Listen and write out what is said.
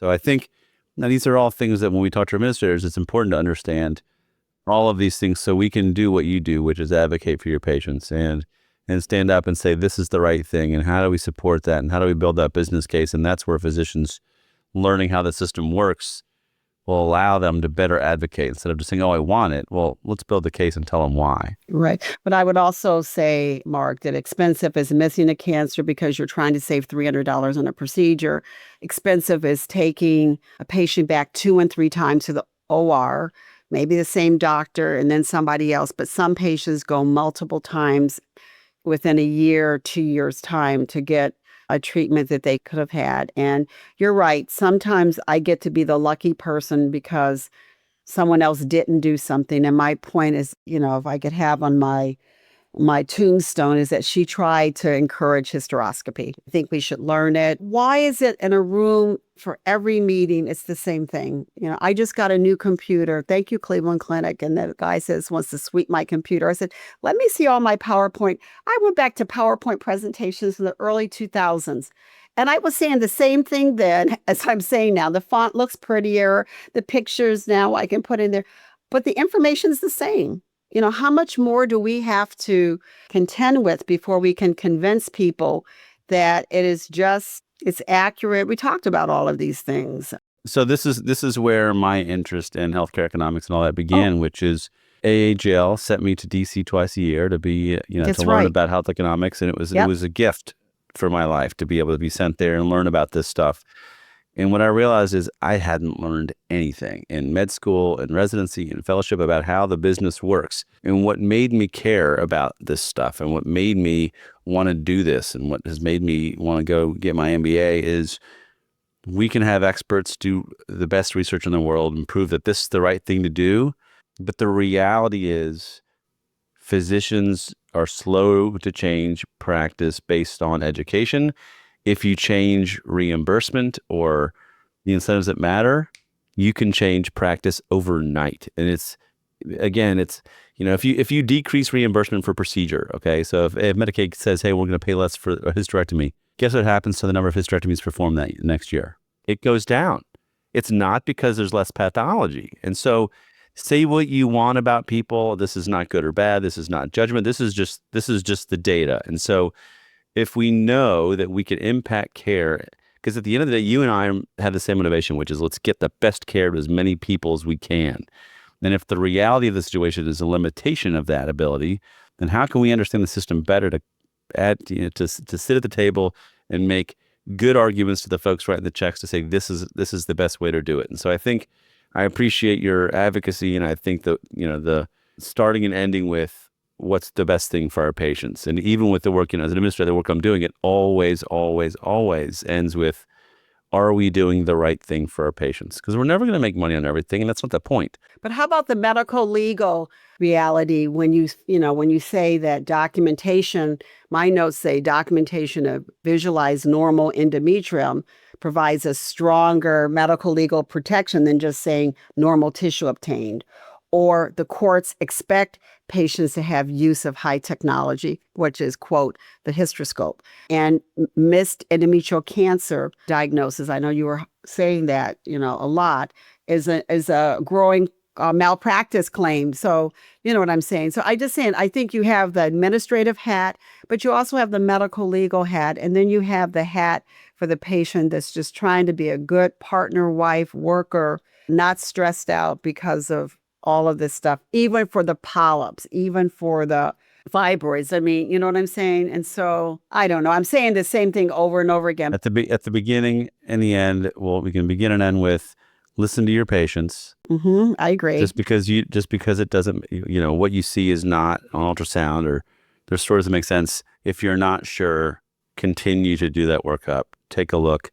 So I think now these are all things that when we talk to administrators, it's important to understand all of these things so we can do what you do, which is advocate for your patients and stand up and say, this is the right thing. And how do we support that? And how do we build that business case? And that's where physicians learning how the system works will allow them to better advocate instead of just saying, oh, I want it. Well, let's build the case and tell them why. Right. But I would also say, Mark, that expensive is missing a cancer because you're trying to save $300 on a procedure. Expensive is taking a patient back 2 and 3 times to the OR, maybe the same doctor and then somebody else. But some patients go multiple times within a year, 2 years' time to get a treatment that they could have had. And you're right. Sometimes I get to be the lucky person because someone else didn't do something. And my point is, if I could have on my tombstone is that she tried to encourage hysteroscopy. I think we should learn it. Why is it in a room for every meeting, it's the same thing? I just got a new computer. Thank you, Cleveland Clinic. And the guy wants to sweep my computer. I said, let me see all my PowerPoint. I went back to PowerPoint presentations in the early 2000s. And I was saying the same thing then as I'm saying now. The font looks prettier. The pictures now I can put in there. But the information's the same. How much more do we have to contend with before we can convince people that it's accurate? We talked about all of these things. So this is where my interest in healthcare economics and all that began, which is AAGL sent me to DC twice a year to be, to learn about health economics. And it was a gift for my life to be able to be sent there and learn about this stuff. And what I realized is I hadn't learned anything in med school and residency and fellowship about how the business works. And what made me care about this stuff and what made me want to do this and what has made me want to go get my MBA is we can have experts do the best research in the world and prove that this is the right thing to do. But the reality is physicians are slow to change practice based on education. If you change reimbursement or the incentives that matter, you can change practice overnight. And if you decrease reimbursement for procedure, okay, so if Medicaid says, hey, we're going to pay less for a hysterectomy, guess what happens to the number of hysterectomies performed that next year? It goes down. It's not because there's less pathology. And so say what you want about people. This is not good or bad. This is not judgment. This is just the data. And so if we know that we can impact care, because at the end of the day, you and I have the same motivation, which is let's get the best care to as many people as we can. And if the reality of the situation is a limitation of that ability, then how can we understand the system better to to sit at the table and make good arguments to the folks writing the checks to say this is the best way to do it. And so I think I appreciate your advocacy, and I think that the starting and ending with what's the best thing for our patients. And even with the work, as an administrator, the work I'm doing, it always ends with, are we doing the right thing for our patients? Because we're never going to make money on everything, and that's not the point. But how about the medical legal reality when you say that documentation, my notes say documentation of visualized normal endometrium provides a stronger medical legal protection than just saying normal tissue obtained. Or the courts expect patients to have use of high technology, which is, quote, the hysteroscope. And missed endometrial cancer diagnosis, I know you were saying that, a lot, is a growing malpractice claim. So, you know what I'm saying? So I think you have the administrative hat, but you also have the medical legal hat, and then you have the hat for the patient that's just trying to be a good partner, wife, worker, not stressed out because of all of this stuff, even for the polyps, even for the fibroids. I mean, you know what I'm saying? And so, I don't know. I'm saying the same thing over and over again. At the beginning and the end, well, we can begin and end with listen to your patients. Mm-hmm, I agree. Just because it doesn't, what you see is not on ultrasound or there's stories that make sense. If you're not sure, continue to do that workup. Take a look.